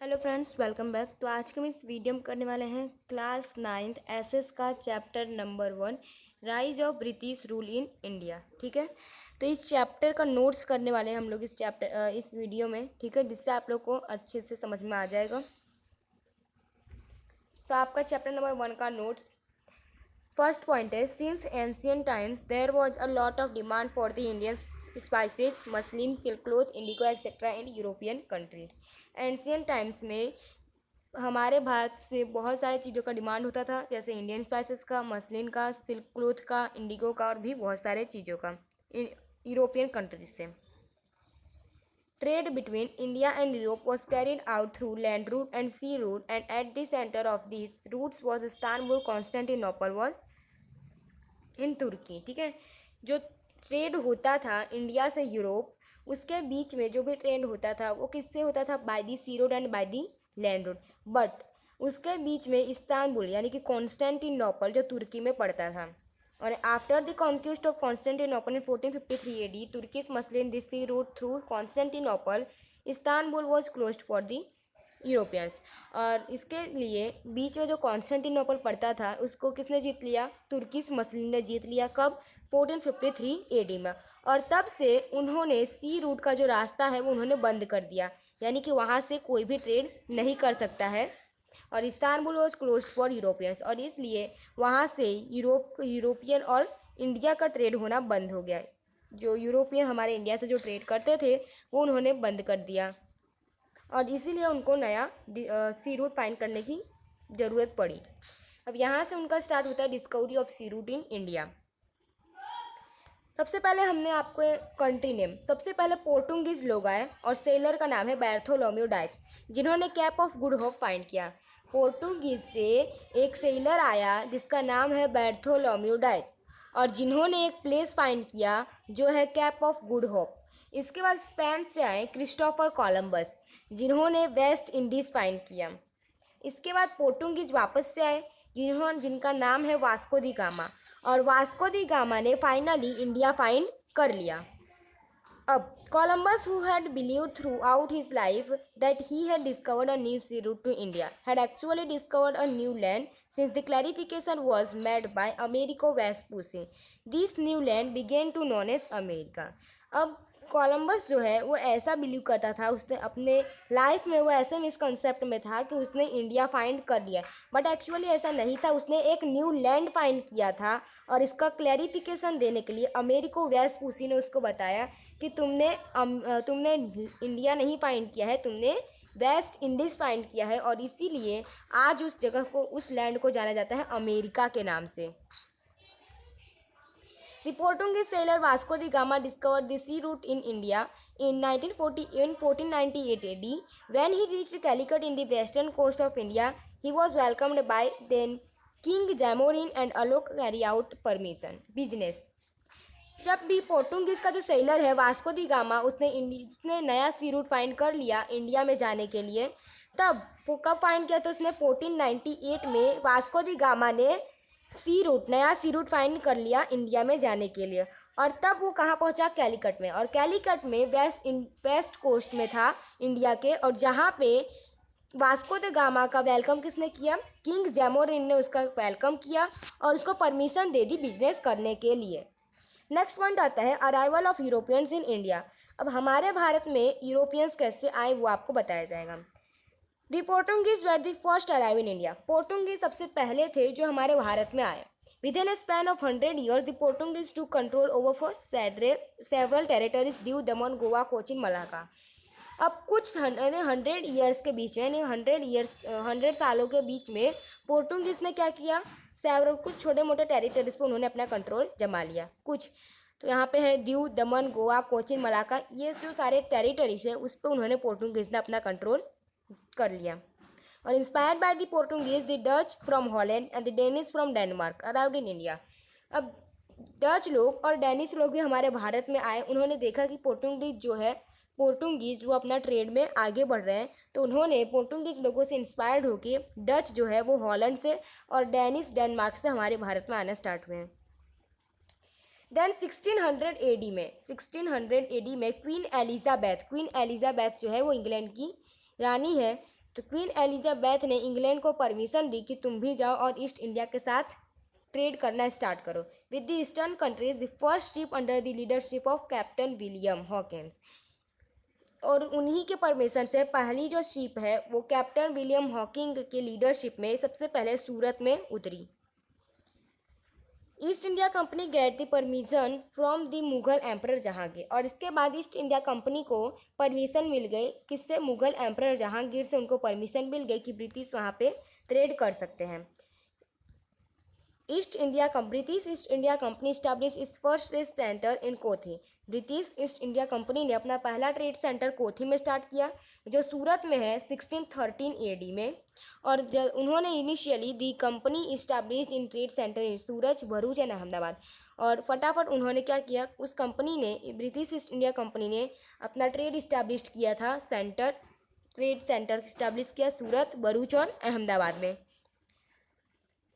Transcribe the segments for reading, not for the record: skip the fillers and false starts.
Hello friends, welcome back. तो आज के हम इस वीडियो में करने वाले हैं क्लास 9th एसएस का chapter number 1, rise of British rule in India. ठीक है, तो इस चैप्टर का नोट्स करने वाले हैं हम लोग इस वीडियो में। ठीक है, जिससे आप लोग को अच्छे से समझ में आ जाएगा। तो आपका चैप्टर नंबर 1 का नोट्स फर्स्ट पॉइंट है, since ancient times there was a lot of demand for the Indian spices, muslin, silk cloth, indigo etcetera in European countries. Ancient times में हमारे भारत से बहुत सारी चीज़ों का डिमांड होता था, जैसे इंडियन स्पाइसेस का, मसलिन का, सिल्क क्लोथ का, इंडिगो का और भी बहुत सारे चीज़ों का यूरोपियन कंट्रीज से। Trade between India and Europe was carried out through land route and sea route, and at the center of these routes was Istanbul. Constantinople was in Turkey. ठीक है, जो ट्रेड होता था इंडिया से Europe, उसके बीच में जो भी ट्रेड होता था वो किससे होता था? By the sea road and by the land road. But उसके बीच में इस्तांबुल यानी कि कॉन्स्टेंटिनोपल जो तुर्की में पड़ता था। और after the conquest of Constantinople in 1453 AD, Turkish muslin the sea route through Constantinople, Istanbul was closed for the Europeans. और इसके लिए बीच में जो कॉन्स्टेंटिनोपल पड़ता था उसको किसने जीत लिया? तुर्किश मसलिन ने जीत लिया। कब? 1453 AD में। और तब से उन्होंने सी रूट का जो रास्ता है वो उन्होंने बंद कर दिया, यानी कि वहाँ से कोई भी ट्रेड नहीं कर सकता है। और Istanbul was closed for Europeans, और इसलिए वहाँ से यूरोपियन और इंडिया का ट्रेड होना बंद हो गया। जो यूरोपियन हमारे इंडिया से जो ट्रेड करते थे वो उन्होंने बंद कर दिया, और इसीलिए उनको नया सी रूट फाइंड करने की ज़रूरत पड़ी। अब यहाँ से उनका स्टार्ट होता है discovery of sea route in India. सबसे पहले हमने आपको कंट्री नेम, सबसे पहले पोर्टुगीज लोग आए और सेलर का नाम है बार्थोलोम्यू डाइच, जिन्होंने cap of good hope find किया। पोर्टुगीज से एक सेलर आया जिसका नाम है बार्थोलोम्यू डाइच, और जिन्होंने एक प्लेस फाइंड किया जो है कैप ऑफ गुड होप। इसके बाद स्पेन से आए क्रिस्टोफर कोलंबस, जिन्होंने वेस्ट इंडीज़ फाइंड किया। इसके बाद पोर्टुगीज वापस से आए जिनका नाम है वास्को दी गामा, और वास्को दी गामा ने फाइनली इंडिया फाइंड कर लिया। अब Columbus, who had believed throughout his life that he had discovered a new sea route to India, had actually discovered a new land, since the clarification was made by Amerigo Vespucci. This new land began to known as America. अब Columbus जो है वो ऐसा believe करता था, उसने अपने life में वो ऐसे मिसकंसेप्ट में था कि उसने इंडिया फाइंड कर लिया, बट एक्चुअली ऐसा नहीं था। उसने एक न्यू लैंड फाइंड किया था, और इसका क्लैरिफिकेशन देने के लिए अमेरिको वेस्पुसी ने उसको बताया कि तुमने इंडिया नहीं फाइंड किया है, तुमने वेस्ट इंडीज़ फाइंड किया है, और इसीलिए आज उस जगह को, उस लैंड को जाना जाता है अमेरिका के नाम से। The Portuguese sailor Vasco da Gama discovered the sea route in India in 1498 AD. When he reached Calicut in the western coast of India, he was welcomed by then King Jamorin and allowed to carry out permission business. जब भी Portuguese का जो seller है Vasco दी gamma, उसने नया सी root find कर लिया India में जाने के लिए। तब वो कब फाइंड किया? तो उसने 1498 में वास्को दी गामा ने नया सी रूट फाइंड कर लिया इंडिया में जाने के लिए। और तब वो कहाँ पहुँचा? कैलीकट में। और कैलीकट में वेस्ट कोस्ट में था इंडिया के, और जहाँ पे वास्को द गामा का वेलकम किसने किया? किंग जैमोरिन ने उसका वेलकम किया और उसको परमिशन दे दी बिजनेस करने के लिए। नेक्स्ट पॉइंट आता है arrival of Europeans in India. अब हमारे भारत में यूरोपियंस कैसे आए वो आपको बताया जाएगा। The Portuguese were the first arrive in India. Portuguese सबसे पहले थे जो हमारे भारत में आए। With in a span of 100 years, the Portuguese to control over for several territories, Diu, Daman, Goa, Cochin, Malacca. अब कुछ 100 ईयर्स के बीच में, 100 सालों के बीच में पोर्टुगीज ने क्या किया? कुछ छोटे मोटे टेरिटरीज पर उन्होंने अपना कंट्रोल जमा लिया। कुछ तो यहाँ पे है दीव, दमन, गोवा, कोचिन, मलाका, ये जो सारे टेरिटरीज है उस पर उन्होंने पोर्टुगीज ने अपना कंट्रोल कर लिया। और inspired by the Portuguese, the Dutch from Holland and the Danish from Denmark arrived in India. अब डच लोग और डेनिश लोग भी हमारे भारत में आए। उन्होंने देखा कि पोर्टुगीज वो अपना ट्रेड में आगे बढ़ रहे हैं, तो उन्होंने पोर्टुगीज लोगों से इंस्पायर्ड होकर डच जो है वो हॉलैंड से और डेनिश डेनमार्क से हमारे भारत में आना स्टार्ट हुए हैं। देन 1600 AD में क्वीन एलिजाबेथ जो है वो इंग्लैंड की रानी है, तो क्वीन एलिजाबेथ ने इंग्लैंड को परमिशन दी कि तुम भी जाओ और ईस्ट इंडिया के साथ ट्रेड करना स्टार्ट करो with the eastern countries. The first ship under the leadership of captain William Hawkins, और उन्हीं के परमिशन से पहली जो शिप है वो कैप्टन विलियम हॉकिंग के लीडरशिप में सबसे पहले सूरत में उतरी। East India company get the permission from the Mughal emperor Jahangir, और इसके बाद ईस्ट इंडिया कंपनी को परमिशन मिल गई किससे? मुगल एम्परर जहांगीर से उनको परमिशन मिल गई कि ब्रिटिश वहाँ पे ट्रेड कर सकते हैं। British east India company establish इस फर्स्ट ट्रेड सेंटर इन कोथी। ब्रिटिश ईस्ट इंडिया कंपनी ने अपना पहला ट्रेड सेंटर कोथी में स्टार्ट किया जो सूरत में है 1613 AD में। और उन्होंने initially the company established in trade centre in Surat, Bharuch and Ahmedabad. और फटाफट उन्होंने क्या किया, उस कंपनी ने, ब्रिटिश ईस्ट इंडिया कंपनी ने अपना ट्रेड इस्टेब्लिश किया था, ट्रेड सेंटर इस्टेब्लिश किया सूरत, भरूच और अहमदाबाद में।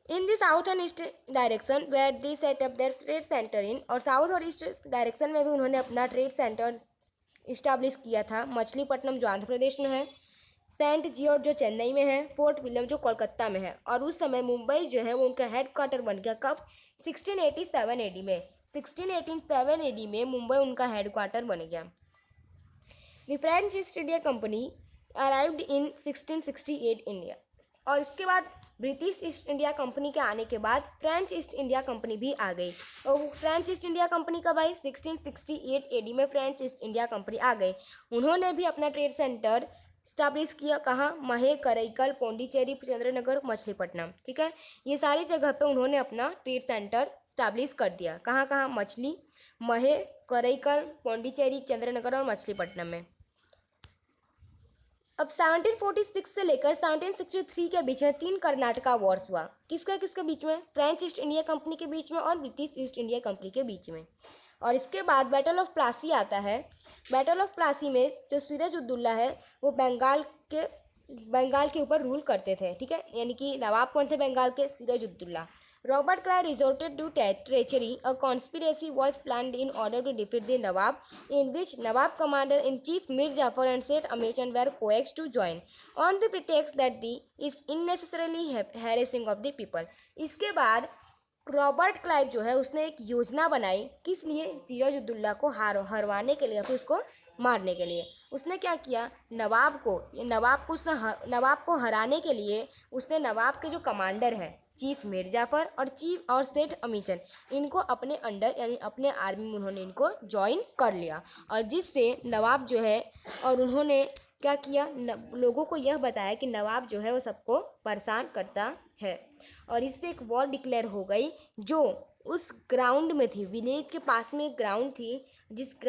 In the south and east direction where they set up their trade centre in, और साउथ और ईस्ट डायरेक्शन में भी उन्होंने अपना ट्रेड सेंटर इस्टेब्लिश किया था। मछलीपट्टनम जो आंध्र प्रदेश में है, सेंट जियोर्ज जो चेन्नई में है, फोर्ट विलियम जो कोलकाता में है। और उस समय मुंबई जो है वो उनका हेड क्वार्टर बन गया कब? 1687 AD में। 1687 AD में मुंबई उनका हेड क्वार्टर बन गया। The French east India company arrived in 1668 India, और इसके बाद ब्रिटिश ईस्ट इंडिया कंपनी के आने के बाद फ्रेंच ईस्ट इंडिया कंपनी भी आ गई। और फ्रेंच ईस्ट इंडिया कंपनी कब आई? 1668 AD में फ्रेंच ईस्ट इंडिया कंपनी आ गई। उन्होंने भी अपना ट्रेड सेंटर स्टैब्लिश किया, कहाँ? महे, करईकल, पौंडीचेरी, चंद्रनगर, मछलीपट्टनम। ठीक है, ये सारी जगह पे उन्होंने अपना ट्रेड सेंटर स्टैब्लिश कर दिया। कहाँ कहाँ? महे, करईकल, पौंडीचेरी, चंद्रनगर और मछलीपट्टनम में। अब 1746 से लेकर 1763 के बीच में 3 कर्नाटका वॉर्स हुआ। किसके किसके बीच में? फ्रेंच ईस्ट इंडिया कंपनी के बीच में और ब्रिटिश ईस्ट इंडिया कंपनी के बीच में। और इसके बाद बैटल ऑफ प्लासी आता है। बैटल ऑफ प्लासी में जो सिराजुद्दौला है वो बंगाल के ऊपर रूल करते थे। ठीक है, यानी कि नवाब कौन थे बंगाल के? Siraj-ud-Daulah. Robert Clive resorted to treachery. A conspiracy was planned in order to defeat the Nawab, in which Nawab Commander-in-Chief Mir Jafar and Seth Amechan were coaxed to join, on the pretext that the is unnecessarily harassing of the people. इसके बाद Robert Clive जो है उसने एक योजना बनाई, किस लिए? सिराजुद्दौला को हरवाने के लिए, फिर उसको मारने के लिए। उसने क्या किया? नवाब को हराने के लिए उसने नवाब के जो कमांडर हैं चीफ मीर जाफर और सेठ अमीचंद, इनको अपने अंडर यानी अपने आर्मी में उन्होंने इनको ज्वाइन कर लिया। और जिससे नवाब जो है, और उन्होंने क्या किया? लोगों को यह बताया कि नवाब जो है वो सबको परेशान करता है। और इससे एक वॉर डिक्लेयर हो गई जो उस ग्राउंड में थी, विलेज के पास में एक ग्राउंड थी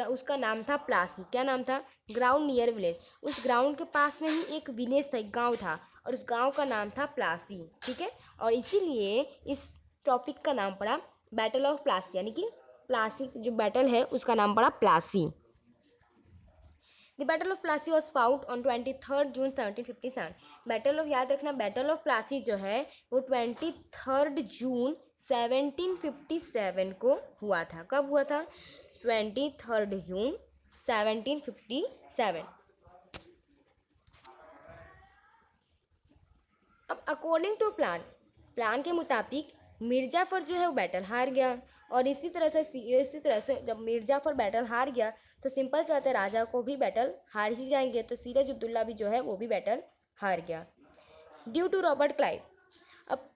उसका नाम था प्लासी। क्या नाम था? Ground near village. उस ग्राउंड के पास में ही एक विलेज था, एक गांव था, और उस गांव का नाम था प्लासी। ठीक है, और इसीलिए इस टॉपिक का नाम पड़ा बैटल ऑफ प्लासी, यानी कि प्लासी जो बैटल है उसका नाम पड़ा Plassey. The battle of Plassey was fought on 23 June 1757। Battle of, याद रखना, बैटल ऑफ प्लासी जो है वो 23 जून 1757 को हुआ था। कब हुआ था? 23 जून 1757। अब अकॉर्डिंग टू प्लान के मुताबिक मिर्जाफर जो है वो बैटल हार गया। और इसी तरह से जब मिर्जाफर बैटल हार गया तो सिंपल से आते राजा को भी बैटल हार ही जाएंगे। तो सिराजुद्दौला भी जो है वो भी बैटल हार गया ड्यू टू रॉबर्ट क्लाइव। अब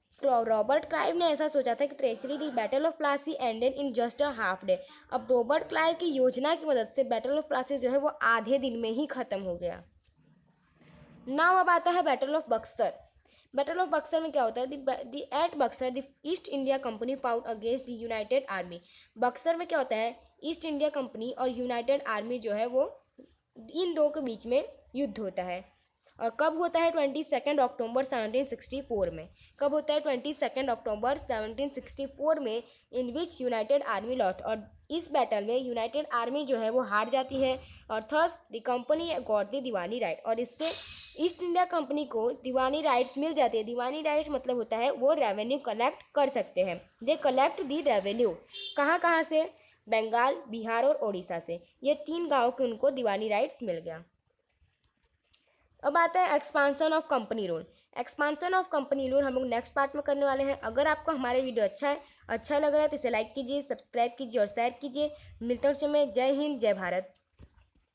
रॉबर्ट क्लाइव ने ऐसा सोचा था कि treachery the battle of Plassey ended in just a half day. अब रॉबर्ट क्लाइव की योजना की मदद से बैटल ऑफ प्लासी जो है वो आधे दिन में ही खत्म हो गया। नाउ अब आता है battle of Buxar. Battle of Buxar में क्या होता है? At Buxar the East India Company fought against the united army. Buxar में क्या होता है? ईस्ट इंडिया कंपनी और यूनाइटेड आर्मी जो है वो इन दो के बीच में युद्ध होता है। और कब होता है? 22 अक्टूबर 1764 में। कब होता है? 22 अक्टूबर 1764 में, इन विच यूनाइटेड आर्मी लॉस्ट। और इस बैटल में यूनाइटेड आर्मी जो है वो हार जाती है और thus the company got the Deewani right. और इससे ईस्ट इंडिया कंपनी को दीवानी राइट्स मिल जाती है। दीवानी राइट्स मतलब होता है वो रेवेन्यू कलेक्ट कर सकते हैं। दे कलेक्ट दी रेवेन्यू कहाँ से? बंगाल, बिहार और उड़ीसा से। ये 3 गाँव के उनको दीवानी राइट्स मिल गया। अब आता है expansion of company rule. Expansion of company rule हम लोग नेक्स्ट पार्ट में करने वाले हैं। अगर आपको हमारे वीडियो अच्छा लग रहा है तो इसे लाइक कीजिए, सब्सक्राइब कीजिए और शेयर कीजिए। मिलते हैं, जय हिंद, जय भारत।